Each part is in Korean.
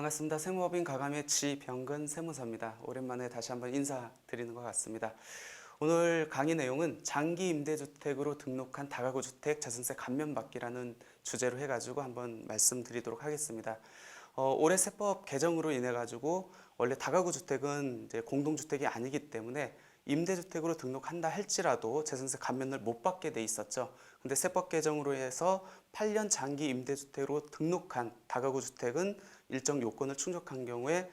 반갑습니다. 세무법인 가감의 지병근 세무사입니다. 오랜만에 다시 한번 인사드리는 것 같습니다. 오늘 강의 내용은 장기 임대주택으로 등록한 다가구 주택 재산세 감면받기라는 주제로 해가지고 한번 말씀드리도록 하겠습니다. 올해 세법 개정으로 인해 가지고 원래 다가구 주택은 이제 공동주택이 아니기 때문에 임대주택으로 등록한다 할지라도 재산세 감면을 못 받게 돼 있었죠. 근데 세법 개정으로 해서 8년 장기 임대주택으로 등록한 다가구 주택은 일정 요건을 충족한 경우에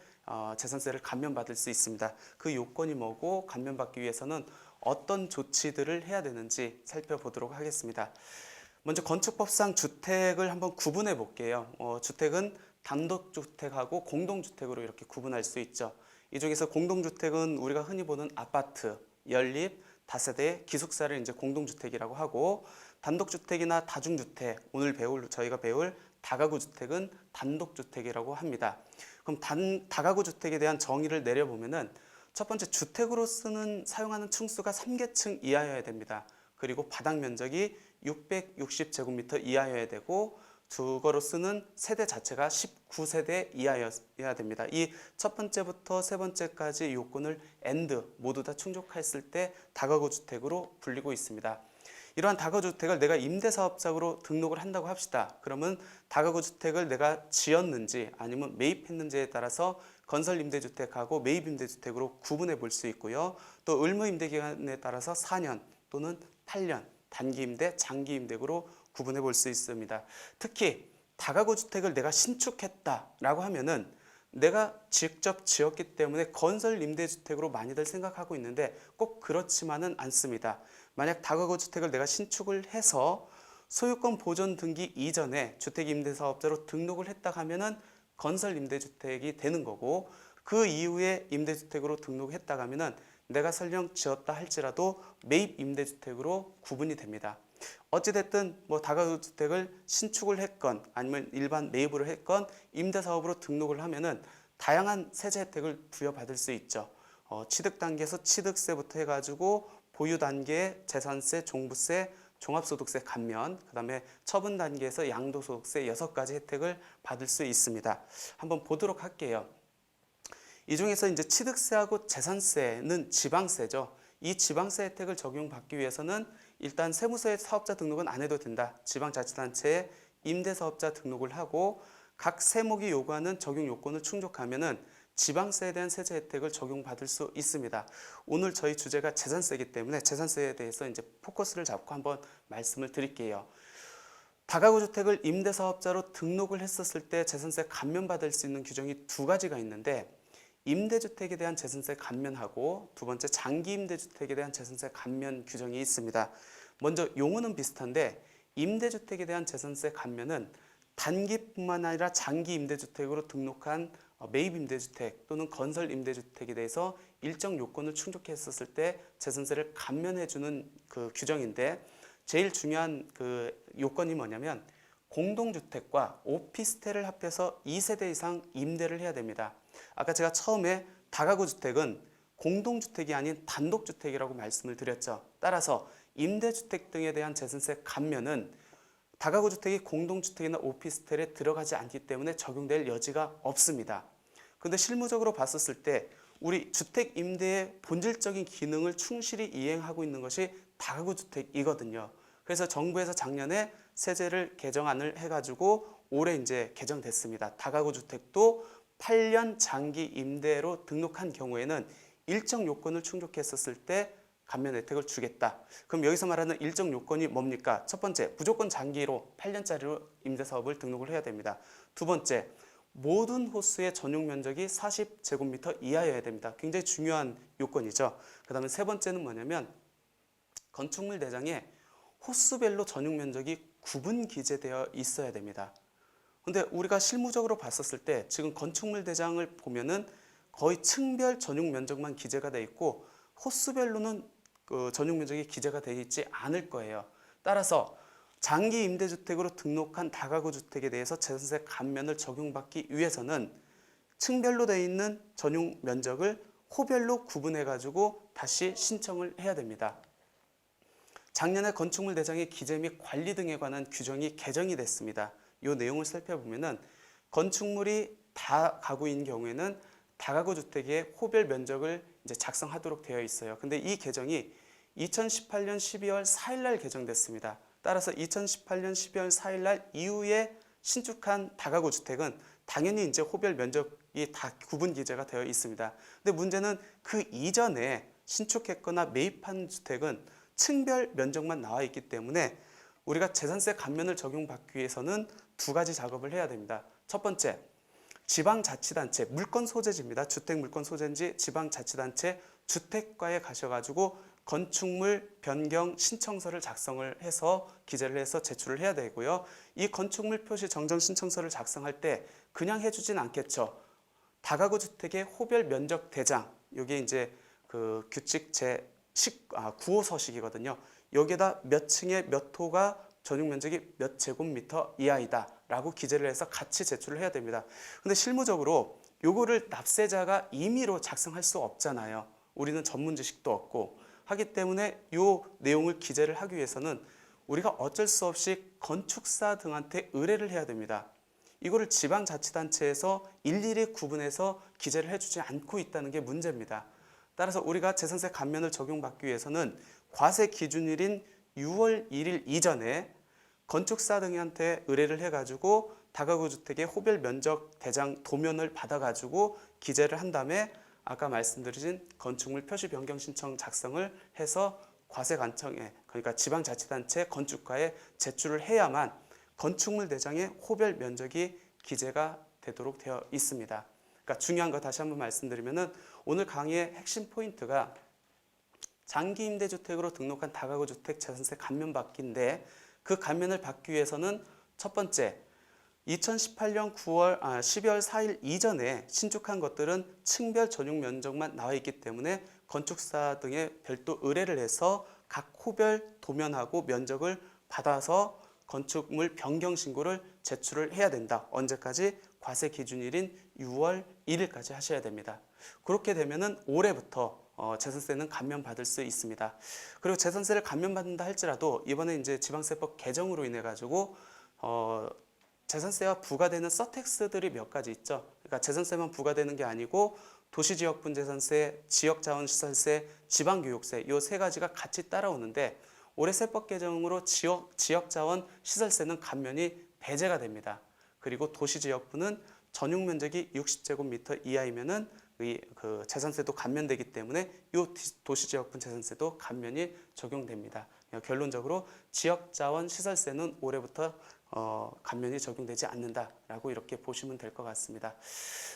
재산세를 감면받을 수 있습니다. 그 요건이 뭐고 감면받기 위해서는 어떤 조치들을 해야 되는지 살펴보도록 하겠습니다. 먼저 건축법상 주택을 한번 구분해 볼게요. 주택은 단독주택하고 공동주택으로 이렇게 구분할 수 있죠. 이 중에서 공동주택은 우리가 흔히 보는 아파트, 연립, 다세대, 기숙사를 이제 공동주택이라고 하고, 단독주택이나 다중주택, 오늘 저희가 배울 다가구 주택은 단독주택이라고 합니다. 그럼 다가구 주택에 대한 정의를 내려보면은 첫 번째, 주택으로 사용하는 층수가 3계층 이하여야 됩니다. 그리고 바닥 면적이 660제곱미터 이하여야 되고, 주거로 쓰는 세대 자체가 19세대 이하여야 됩니다. 이 첫 번째부터 세 번째까지 요건을 모두 다 충족했을 때 다가구 주택으로 불리고 있습니다. 이러한 다가구 주택을 내가 임대사업자로 등록을 한다고 합시다. 그러면 다가구 주택을 내가 지었는지 아니면 매입했는지에 따라서 건설 임대주택하고 매입 임대주택으로 구분해 볼 수 있고요. 또 의무 임대기간에 따라서 4년 또는 8년, 단기 임대, 장기 임대로 구분해 볼 수 있습니다. 특히 다가구 주택을 내가 신축했다라고 하면은 내가 직접 지었기 때문에 건설 임대주택으로 많이들 생각하고 있는데 꼭 그렇지만은 않습니다. 만약 다가구 주택을 내가 신축을 해서 소유권 보존 등기 이전에 주택임대사업자로 등록을 했다 하면은 건설 임대주택이 되는 거고, 그 이후에 임대주택으로 등록했다 하면은 내가 설령 지었다 할지라도 매입 임대주택으로 구분이 됩니다. 어찌됐든 다가구 주택을 신축을 했건 아니면 일반 매입으로 했건 임대사업으로 등록을 하면은 다양한 세제 혜택을 부여받을 수 있죠. 취득 단계에서 취득세부터 해가지고 보유 단계에 재산세, 종부세, 종합소득세 감면, 그 다음에 처분 단계에서 양도소득세 6가지 혜택을 받을 수 있습니다. 한번 보도록 할게요. 이 중에서 이제 취득세하고 재산세는 지방세죠. 이 지방세 혜택을 적용받기 위해서는 일단 세무서에 사업자 등록은 안 해도 된다. 지방자치단체에 임대사업자 등록을 하고 각 세목이 요구하는 적용 요건을 충족하면은 지방세에 대한 세제 혜택을 적용받을 수 있습니다. 오늘 저희 주제가 재산세이기 때문에 재산세에 대해서 이제 포커스를 잡고 한번 말씀을 드릴게요. 다가구 주택을 임대사업자로 등록을 했었을 때 재산세 감면받을 수 있는 규정이 두 가지가 있는데, 임대주택에 대한 재산세 감면하고 두 번째 장기 임대주택에 대한 재산세 감면 규정이 있습니다. 먼저 용어는 비슷한데 임대주택에 대한 재산세 감면은 단기뿐만 아니라 장기 임대주택으로 등록한 매입 임대주택 또는 건설 임대주택에 대해서 일정 요건을 충족했었을 때 재산세를 감면해주는 그 규정인데, 제일 중요한 그 요건이 뭐냐면 공동주택과 오피스텔을 합해서 2세대 이상 임대를 해야 됩니다. 아까 제가 처음에 다가구 주택은 공동주택이 아닌 단독주택이라고 말씀을 드렸죠. 따라서 임대주택 등에 대한 재산세 감면은 다가구 주택이 공동주택이나 오피스텔에 들어가지 않기 때문에 적용될 여지가 없습니다. 그런데 실무적으로 봤었을 때 우리 주택 임대의 본질적인 기능을 충실히 이행하고 있는 것이 다가구 주택이거든요. 그래서 정부에서 작년에 세제를 개정안을 해가지고 올해 이제 개정됐습니다. 다가구 주택도 8년 장기 임대로 등록한 경우에는 일정 요건을 충족했었을 때 감면 혜택을 주겠다. 그럼 여기서 말하는 일정 요건이 뭡니까? 첫 번째, 무조건 장기로 8년짜리로 임대사업을 등록을 해야 됩니다. 두 번째, 모든 호수의 전용 면적이 40제곱미터 이하여야 됩니다. 굉장히 중요한 요건이죠. 그 다음에 세 번째는 뭐냐면 건축물 대장에 호수별로 전용 면적이 구분 기재되어 있어야 됩니다. 근데 우리가 실무적으로 봤었을 때 지금 건축물 대장을 보면은 거의 층별 전용 면적만 기재가 되어 있고 호수별로는 그 전용 면적이 기재가 되어 있지 않을 거예요. 따라서 장기 임대주택으로 등록한 다가구 주택에 대해서 재산세 감면을 적용받기 위해서는 층별로 되어 있는 전용 면적을 호별로 구분해 가지고 다시 신청을 해야 됩니다. 작년에 건축물 대장의 기재 및 관리 등에 관한 규정이 개정이 됐습니다. 이 내용을 살펴보면은 건축물이 다가구인 경우에는 다가구 주택의 호별 면적을 이제 작성하도록 되어 있어요. 근데 이 개정이 2018년 12월 4일 날 개정됐습니다. 따라서 2018년 12월 4일 날 이후에 신축한 다가구 주택은 당연히 이제 호별 면적이 다 구분 기재가 되어 있습니다. 근데 문제는 그 이전에 신축했거나 매입한 주택은 층별 면적만 나와 있기 때문에 우리가 재산세 감면을 적용받기 위해서는 두 가지 작업을 해야 됩니다. 첫 번째, 지방자치단체 물권 소재지입니다. 주택 물권 소재인지 지방자치단체 주택과에 가셔가지고 건축물 변경 신청서를 작성을 해서 기재를 해서 제출을 해야 되고요. 이 건축물 표시 정정 신청서를 작성할 때 그냥 해주진 않겠죠. 다가구 주택의 호별 면적 대장, 이게 이제 그 규칙 제 9호 서식이거든요. 여기에다 몇 층에 몇 호가 전용 면적이 몇 제곱미터 이하이다 라고 기재를 해서 같이 제출을 해야 됩니다. 근데 실무적으로 요거를 납세자가 임의로 작성할 수 없잖아요. 우리는 전문 지식도 없고 하기 때문에 요 내용을 기재를 하기 위해서는 우리가 어쩔 수 없이 건축사 등한테 의뢰를 해야 됩니다. 이거를 지방자치단체에서 일일이 구분해서 기재를 해주지 않고 있다는 게 문제입니다. 따라서 우리가 재산세 감면을 적용받기 위해서는 과세 기준일인 6월 1일 이전에 건축사 등한테 의뢰를 해가지고 다가구 주택의 호별 면적 대장 도면을 받아가지고 기재를 한 다음에 아까 말씀드린 건축물 표시 변경 신청 작성을 해서 과세관청에, 그러니까 지방자치단체 건축과에 제출을 해야만 건축물 대장의 호별 면적이 기재가 되도록 되어 있습니다. 그러니까 중요한 거 다시 한번 말씀드리면은 오늘 강의의 핵심 포인트가 장기 임대주택으로 등록한 다가구 주택 재산세 감면받기인데 그 감면을 받기 위해서는 첫 번째, 2018년 12월 4일 이전에 신축한 것들은 층별 전용 면적만 나와 있기 때문에 건축사 등에 별도 의뢰를 해서 각 호별 도면하고 면적을 받아서 건축물 변경 신고를 제출을 해야 된다. 언제까지? 과세 기준일인 6월 1일까지 하셔야 됩니다. 그렇게 되면은 올해부터 재산세는 감면받을 수 있습니다. 그리고 재산세를 감면받는다 할지라도 이번에 이제 지방세법 개정으로 인해 가지고 재산세가 부과되는 서택스들이 몇 가지 있죠. 그러니까 재산세만 부과되는 게 아니고 도시지역분재산세, 지역자원시설세, 지방교육세 이 세 가지가 같이 따라오는데 올해 세법 개정으로 지역자원시설세는 감면이 배제가 됩니다. 그리고 도시지역부는 전용 면적이 60제곱미터 이하이면은 그 재산세도 감면되기 때문에 이 도시지역분 재산세도 감면이 적용됩니다. 결론적으로 지역자원시설세는 올해부터 감면이 적용되지 않는다라고 이렇게 보시면 될 것 같습니다.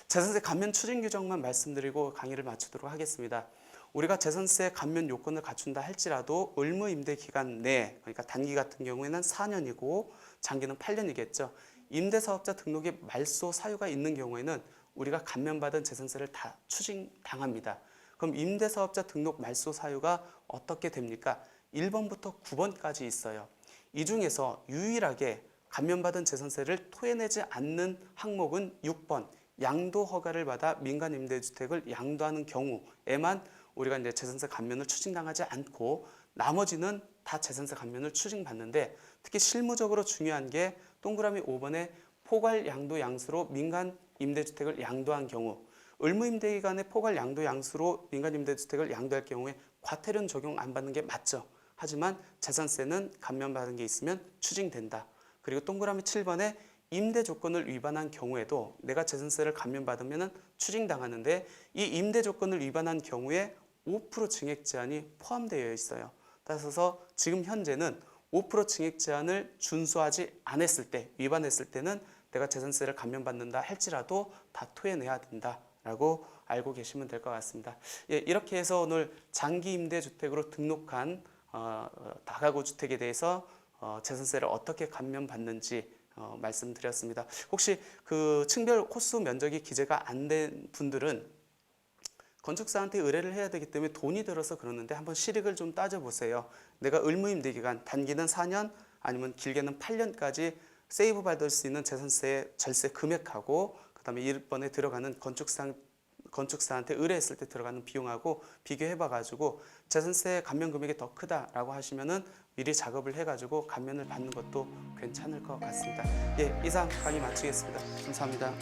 재산세 감면 추진 규정만 말씀드리고 강의를 마치도록 하겠습니다. 우리가 재산세 감면 요건을 갖춘다 할지라도 의무 임대 기간 내, 그러니까 단기 같은 경우에는 4년이고 장기는 8년이겠죠. 임대사업자 등록에 말소 사유가 있는 경우에는 우리가 감면받은 재산세를 다 추징당합니다. 그럼 임대사업자 등록 말소 사유가 어떻게 됩니까? 1번부터 9번까지 있어요. 이 중에서 유일하게 감면받은 재산세를 토해내지 않는 항목은 6번 양도 허가를 받아 민간 임대주택을 양도하는 경우에만 우리가 이제 재산세 감면을 추징당하지 않고 나머지는 다 재산세 감면을 추징받는데 특히 실무적으로 중요한 게 동그라미 5번에 포괄 양도 양수로 민간 임대주택을 양도한 경우 의무 임대기간에 포괄 양도 양수로 민간 임대주택을 양도할 경우에 과태료는 적용 안 받는 게 맞죠. 하지만 재산세는 감면받은 게 있으면 추징된다. 그리고 동그라미 7번에 임대 조건을 위반한 경우에도 내가 재산세를 감면받으면 추징당하는데 이 임대 조건을 위반한 경우에 5% 증액 제한이 포함되어 있어요. 따라서 지금 현재는 5% 증액 제한을 준수하지 않았을 때, 위반했을 때는 내가 재산세를 감면받는다 할지라도 다 토해내야 된다라고 알고 계시면 될 것 같습니다. 예, 이렇게 해서 오늘 장기 임대주택으로 등록한 다가구 주택에 대해서 재산세를 어떻게 감면받는지 말씀드렸습니다. 혹시 그 층별 호수 면적이 기재가 안 된 분들은 건축사한테 의뢰를 해야 되기 때문에 돈이 들어서 그러는데 한번 실익을 좀 따져보세요. 내가 의무임대 기간 단기는 4년 아니면 길게는 8년까지 세이브 받을 수 있는 재산세 절세 금액하고 그다음에 이번에 들어가는 건축사한테 의뢰했을 때 들어가는 비용하고 비교해봐가지고 재산세 감면 금액이 더 크다라고 하시면은 미리 작업을 해가지고 감면을 받는 것도 괜찮을 것 같습니다. 예, 이상 강의 마치겠습니다. 감사합니다.